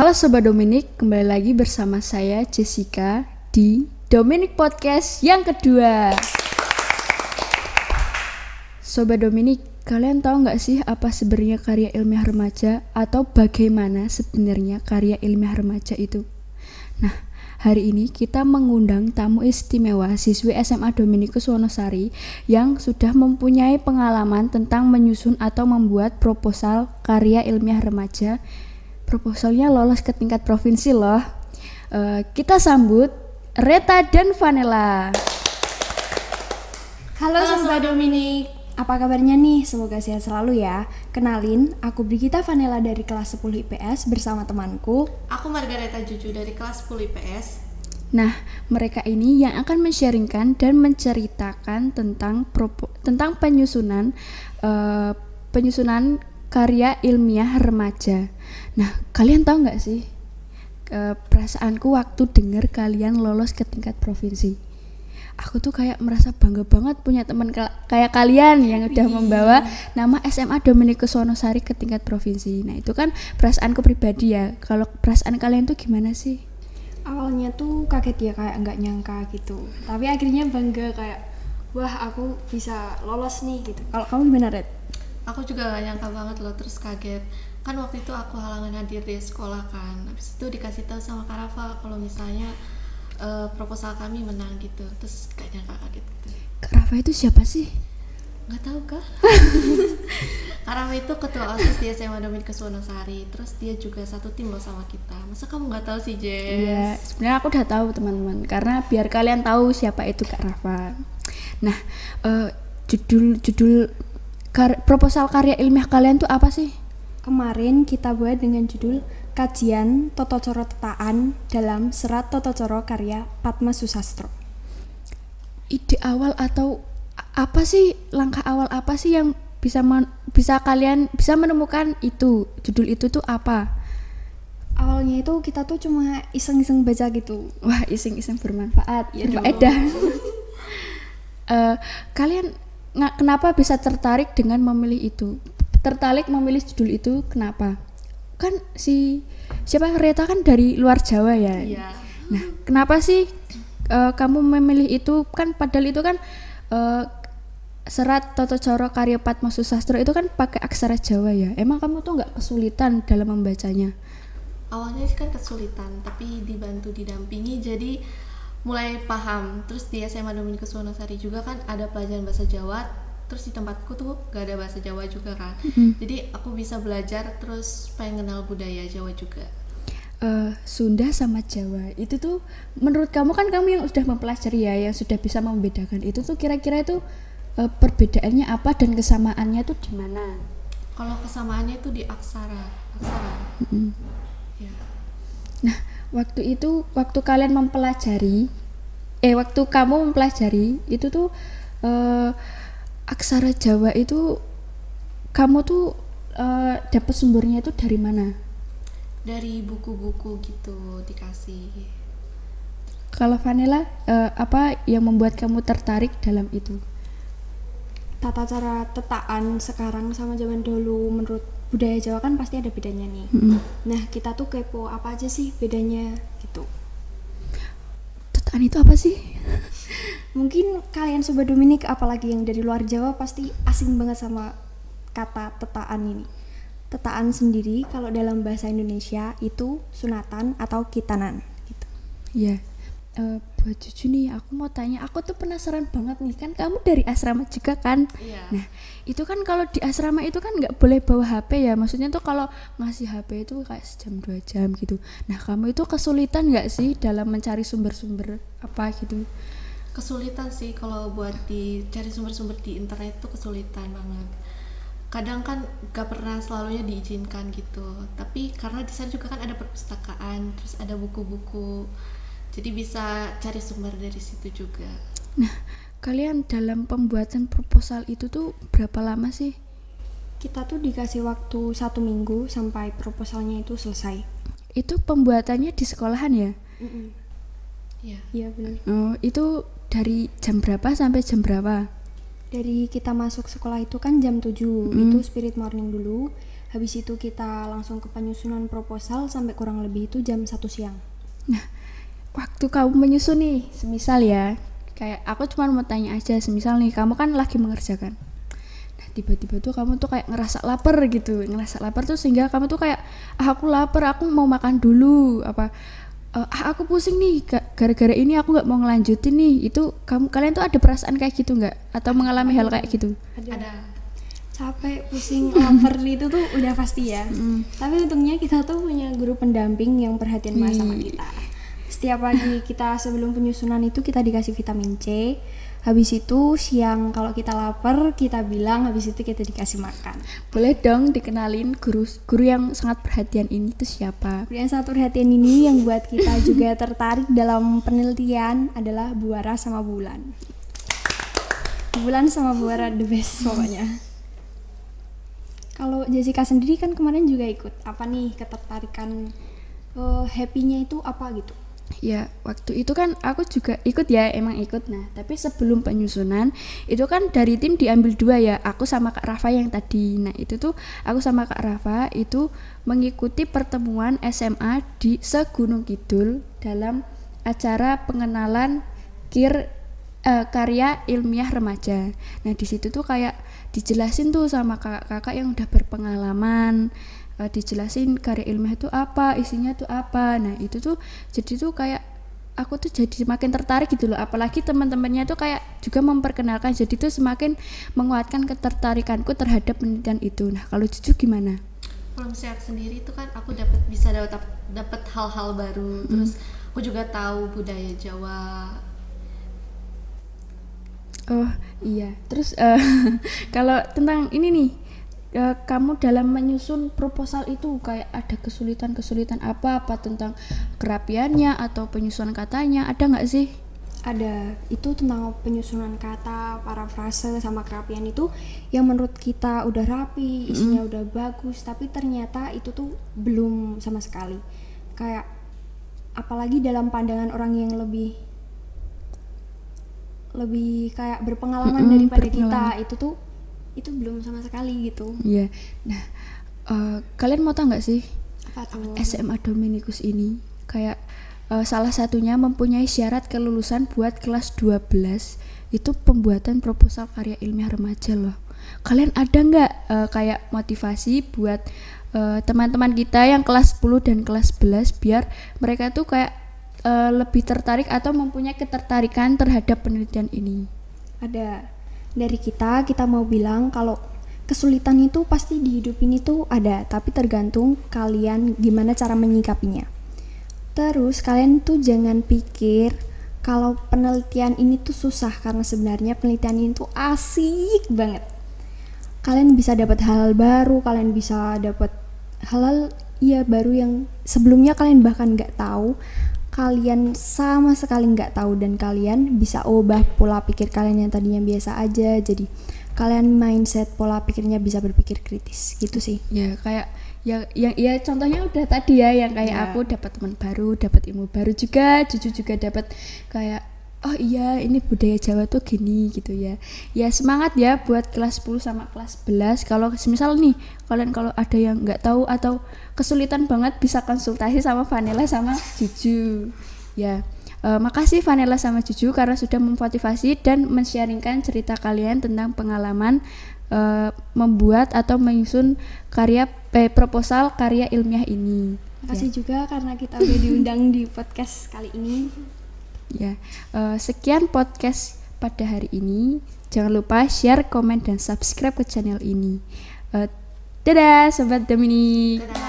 Halo Sobat Dominik, kembali lagi bersama saya Jessica di Dominik Podcast yang kedua. Sobat Dominik, kalian tahu nggak sih apa sebenarnya karya ilmiah remaja atau bagaimana sebenarnya karya ilmiah remaja itu? Nah, hari ini kita mengundang tamu istimewa siswi SMA Dominikus Wonosari yang sudah mempunyai pengalaman tentang menyusun atau membuat proposal karya ilmiah remaja. Proposalnya lolos ke tingkat provinsi loh. Kita sambut Reta dan Vanela. Halo Sobat Dominik, apa kabarnya nih? Semoga sehat selalu ya. Kenalin, aku Brigita Vanela dari kelas 10 IPS bersama temanku. Aku Margareta Juju dari kelas 10 IPS. Nah, mereka ini yang akan men-sharingkan dan menceritakan tentang penyusunan karya ilmiah remaja. Nah, kalian tahu nggak sih perasaanku waktu dengar kalian lolos ke tingkat provinsi? Aku tuh kayak merasa bangga banget punya teman kayak kalian yang udah membawa nama SMA Dominikus Wonosari ke tingkat provinsi. Nah, itu kan perasaanku pribadi ya. Kalau perasaan kalian tuh gimana sih? Awalnya tuh kaget ya, kayak nggak nyangka gitu. Tapi akhirnya bangga, kayak wah aku bisa lolos nih gitu. Kalau kamu gimana, Red? Aku juga gak nyangka banget loh, terus kaget. Kan waktu itu aku halangan hadir di sekolah kan. Habis itu dikasih tahu sama Kak Rafa kalau misalnya proposal kami menang gitu. Terus gak nyangka, kaget gitu. Kak Rafa itu siapa sih? Gak tahu kah? Kak Rafa itu ketua OSIS di SMA Dominikus Wonosari. Terus dia juga satu tim loh sama kita. Masa kamu gak tahu sih, Jess? Iya, sebenarnya aku udah tahu teman-teman. Karena biar kalian tahu siapa itu Kak Rafa. Nah, judul proposal karya ilmiah kalian tuh apa sih? Kemarin kita buat dengan judul Kajian Tata Cara Tetaan dalam Serat Tata Cara karya Padma Susastro. Ide awal atau apa sih, langkah awal apa sih yang bisa kalian bisa menemukan itu? Judul itu tuh apa? Awalnya itu kita tuh cuma iseng-iseng baca gitu. Wah, iseng-iseng bermanfaat, berfaedah. Kalian kenapa bisa tertarik dengan memilih itu? Tertarik memilih judul itu kenapa? Kan siapa Reta kan dari luar Jawa ya. Iya. Nah, kenapa sih kamu memilih itu? Kan padahal itu kan Serat Tata Cara karya Padma Susastro itu kan pakai aksara Jawa ya. Emang kamu tuh nggak kesulitan dalam membacanya? Awalnya sih kan kesulitan, tapi dibantu didampingi jadi mulai paham. Terus di SMA Dominikus Wonosari juga kan ada pelajaran bahasa Jawa. Terus di tempatku tuh gak ada bahasa Jawa juga kan. Jadi aku bisa belajar, terus pengen kenal budaya Jawa juga. Sunda sama Jawa itu tuh menurut kamu, kan kamu yang sudah mempelajari ya, yang sudah bisa membedakan itu tuh, kira-kira itu perbedaannya apa dan kesamaannya tuh di mana? Kalau kesamaannya itu di aksara. Ya. Nah, waktu kalian mempelajari, waktu kamu mempelajari itu tuh aksara Jawa itu kamu tuh dapat sumbernya itu dari mana? Dari buku-buku gitu dikasih. Kalau Vanela, apa yang membuat kamu tertarik dalam itu? Tata cara tetaan sekarang sama zaman dulu menurut budaya Jawa kan pasti ada bedanya nih. Nah, kita tuh kepo apa aja sih bedanya gitu. Tetaan itu apa sih? Mungkin kalian Sobat Dominik, apalagi yang dari luar Jawa, pasti asing banget sama kata tetaan ini. Tetaan sendiri kalau dalam bahasa Indonesia itu sunatan atau kitanan gitu. Iya. Buat Juju nih, aku mau tanya, aku tuh penasaran banget nih, kan kamu dari asrama juga kan? Iya. Nah, itu kan kalau di asrama itu kan nggak boleh bawa HP ya, maksudnya tuh kalau ngasih HP itu kayak sejam 2 jam gitu. Nah, kamu itu kesulitan nggak sih dalam mencari sumber-sumber apa gitu? Kesulitan sih kalau buat cari sumber-sumber di internet tuh kesulitan banget. Kadang kan gak pernah selalunya diizinkan gitu. Tapi karena di sana juga kan ada perpustakaan, terus ada buku-buku. Jadi bisa cari sumber dari situ juga. Nah, kalian dalam pembuatan proposal itu tuh berapa lama sih? Kita tuh dikasih waktu 1 minggu sampai proposalnya itu selesai. Itu pembuatannya di sekolahan ya? Iya. Iya benar. Oh, itu dari jam berapa sampai jam berapa? Dari kita masuk sekolah itu kan jam 7, itu spirit morning dulu. Habis itu kita langsung ke penyusunan proposal sampai kurang lebih itu jam 1 siang. Nah, waktu kamu menyusun nih, semisal ya, kayak aku cuma mau tanya aja, semisal nih kamu kan lagi mengerjakan. Nah, tiba-tiba tuh kamu tuh kayak ngerasa lapar gitu. Ngerasa lapar tuh sehingga kamu tuh kayak, aku lapar, aku mau makan dulu, aku pusing nih gara-gara ini aku nggak mau ngelanjutin nih. Itu kalian tuh ada perasaan kayak gitu nggak? Atau mengalami hal kayak gitu? Ada. Capek, pusing, lapar itu tuh udah pasti ya. Tapi untungnya kita tuh punya guru pendamping yang perhatian banget sama kita. Setiap pagi kita sebelum penyusunan itu kita dikasih vitamin C. Habis itu siang kalau kita lapar kita bilang, habis itu kita dikasih makan. Boleh dong dikenalin guru yang sangat perhatian ini tuh siapa? Guru yang sangat perhatian ini yang buat kita juga tertarik dalam penelitian adalah Buara sama Bulan. Bulan sama Buara the best pokoknya. Kalau Jessica sendiri kan kemarin juga ikut, apa nih ketertarikan happy-nya itu apa gitu? Ya, waktu itu kan aku juga ikut ya, emang ikut. Nah, tapi sebelum penyusunan itu kan dari tim diambil 2 ya, aku sama Kak Rafa yang tadi. Nah, itu tuh aku sama Kak Rafa itu mengikuti pertemuan SMA di Segunung Kidul dalam acara pengenalan karya ilmiah remaja. Nah, di situ tuh kayak dijelasin tuh sama kakak-kakak yang udah berpengalaman, dijelasin karya ilmiah itu apa, isinya tuh apa. Nah, itu tuh jadi tuh kayak aku tuh jadi semakin tertarik gitu loh, apalagi teman-temannya tuh kayak juga memperkenalkan, jadi tuh semakin menguatkan ketertarikanku terhadap penelitian itu. Nah, kalau Cucu gimana? Kalau misalnya aku sendiri itu kan aku bisa dapat hal-hal baru, terus aku juga tahu budaya Jawa. Oh iya, terus kalau tentang ini nih, kamu dalam menyusun proposal itu kayak ada kesulitan apa tentang kerapiannya atau penyusunan katanya, ada nggak sih? Ada, itu tentang penyusunan kata, parafrase sama kerapian itu yang menurut kita udah rapi, isinya udah bagus, tapi ternyata itu tuh belum sama sekali. Kayak apalagi dalam pandangan orang yang lebih kayak berpengalaman daripada kita, itu belum sama sekali gitu. Iya. Nah, kalian mau tahu nggak sih apa tuh? SMA Dominikus ini kayak salah satunya mempunyai syarat kelulusan buat kelas 12 itu pembuatan proposal karya ilmiah remaja loh. Kalian ada nggak kayak motivasi buat teman-teman kita yang kelas 10 dan kelas 11 biar mereka tuh kayak lebih tertarik atau mempunyai ketertarikan terhadap penelitian ini? Ada. Dari kita mau bilang kalau kesulitan itu pasti di hidup ini tuh ada, tapi tergantung kalian gimana cara menyikapinya. Terus kalian tuh jangan pikir kalau penelitian ini tuh susah, karena sebenarnya penelitian ini tuh asik banget. Kalian bisa dapat hal baru, kalian bisa dapat hal baru yang sebelumnya kalian bahkan nggak tahu. Kalian sama sekali nggak tahu, dan kalian bisa ubah pola pikir kalian yang tadinya biasa aja, jadi kalian mindset pola pikirnya bisa berpikir kritis gitu sih. Ya kayak ya contohnya udah tadi ya, yang kayak aku dapat teman baru, dapat ilmu baru juga, Cucu juga dapat kayak oh iya ini budaya Jawa tuh gini gitu ya. Ya semangat ya buat kelas 10 sama kelas 11. Kalau misal nih kalian kalau ada yang nggak tahu atau kesulitan banget bisa konsultasi sama Vanilla sama Juju. Ya makasih Vanilla sama Juju karena sudah memotivasi dan men-sharingkan cerita kalian tentang pengalaman membuat atau menyusun proposal karya ilmiah ini. Makasih juga karena kita udah diundang di podcast kali ini. Ya, sekian podcast pada hari ini. Jangan lupa share, komen, dan subscribe ke channel ini. Dadah Sobat Dominic. Dadah.